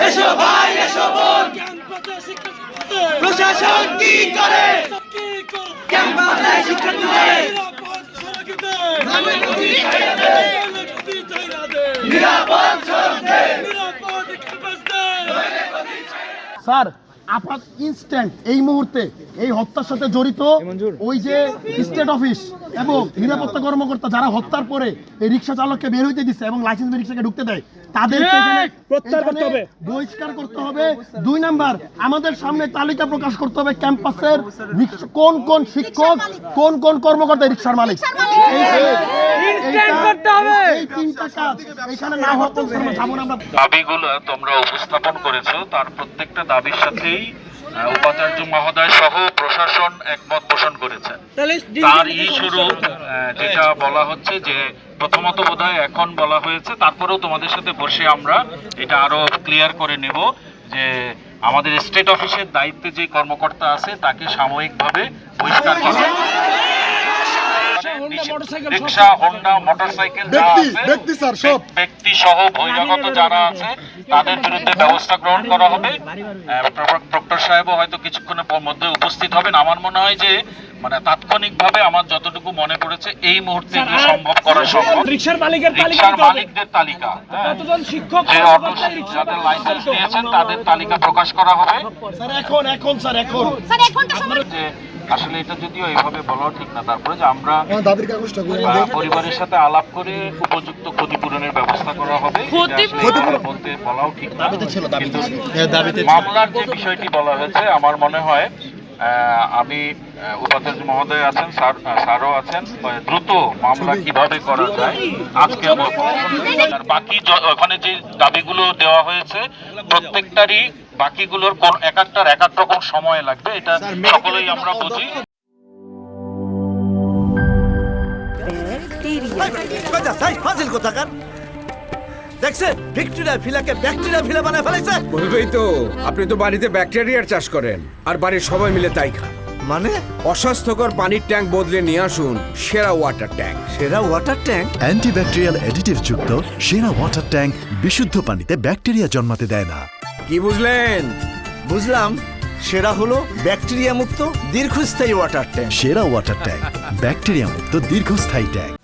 এসো ভাই এসো বোন, প্রশাসন কি করে, ক্যাম্পাসে শিক্ষার্থীদের নিরাপদ সড়ক দে। স্যার আপাত ইনস্ট্যান্ট এই মুহূর্তে এই হত্যার সাথে জড়িত ওই যে স্টেট অফিস এবং নিরাপত্তা কর্মকর্তা যারা হত্যার পরে এই রিক্সা চালককে বের হইতে দিচ্ছে এবং লাইসেন্স রিক্সাকে ঢুকতে দেয় তাদের বহিষ্কার করতে হবে। 2 নাম্বার, আমাদের সামনে তালিকা প্রকাশ করতে হবে ক্যাম্পাসের কোন কোন শিক্ষক কোন কোন কর্মকর্তা রিক্সার মালিক। এই 3টা কাজ এখানে না হওয়া পর্যন্ত যাবো না আমরা। দাবিগুলো তোমরা উপস্থাপন করেছো, তার প্রত্যেকটা দাবির সাথেই উপাচার্য মহোদয় সহ প্রশাসন একমত পোষণ করেছেন। তার শুরু যেটা বলা হচ্ছে যে প্রথমত বোধহয় এখন বলা হয়েছে, তারপরেও তোমাদের সাথে বসে আমরা এটা আরো ক্লিয়ার করে নেব যে আমাদের স্টেট অফিসের দায়িত্বে যে কর্মকর্তা আছে তাকে সাময়িকভাবে বহিষ্কার করা, রিক্সা হোন্ডা মোটরসাইকেল ব্যক্তি সহ বহিরাগত যারা আছে তাদের বিরুদ্ধে ব্যবস্থা গ্রহণ করা হবে। প্রক্টর সাহেবও হয়তো কিছুক্ষণের মধ্যে উপস্থিত হবেন। আমার মনে হয় যে মানে তাৎক্ষণিকভাবে আমার যতটুকু মনে পড়েছে এই মুহূর্তে সম্ভব করা সম্ভব রিক্সার মালিকদের তালিকা, যে অটো যাদের লাইসেন্স দিয়েছেন তাদের তালিকা প্রকাশ করা হবে। যে আসলে এটা যদিও এইভাবে বলাও ঠিক না, তারপরে যে আমরা পরিবারের সাথে আলাপ করে উপযুক্ত ক্ষতিপূরণের ব্যবস্থা করা হবে বলতে বলাও ঠিক না, কিন্তু মামলার যে বিষয়টি বলা হয়েছে আমার মনে হয় আমি উপাচার্য মহোদয় আছেন, স্যারও আছেন, দ্রুত মামলা কিভাবে করা যায় আজকে বাকি ওখানে যে দাবিগুলো দেওয়া হয়েছে প্রত্যেকটারই বাকিগুলোর কোন এক একটার এক এক রকম সময় লাগবে, এটা সকলেই আমরা বুঝি। দেখছেন ভিক্টোরিয়া ভিলাকে ব্যাকটেরিয়া ভিলা বানায় ফেলাইছে। বলবেই তো, আপনি তো বাড়িতে ব্যাকটেরিয়ার চাষ করেন আর বাড়ির সবাই মিলে তাই খান। মানে অস্বাস্থ্যকর পানির ট্যাঙ্ক বদলে নিয়ে আসুন সেরা ওয়াটার ট্যাঙ্ক। সেরা ওয়াটার ট্যাঙ্ক অ্যান্টিব্যাকটেরিয়াল অ্যাডিটিভ যুক্ত সেরা ওয়াটার ট্যাঙ্ক বিশুদ্ধ পানিতে ব্যাকটেরিয়া জন্মাতে দেয় না। কি বুঝলেন? বুঝলাম, সেরা হলো ব্যাকটেরিয়া মুক্ত দীর্ঘস্থায়ী ওয়াটার ট্যাঙ্ক। সেরা ওয়াটার ট্যাঙ্ক ব্যাকটেরিয়া মুক্ত দীর্ঘস্থায়ী ট্যাঙ্ক।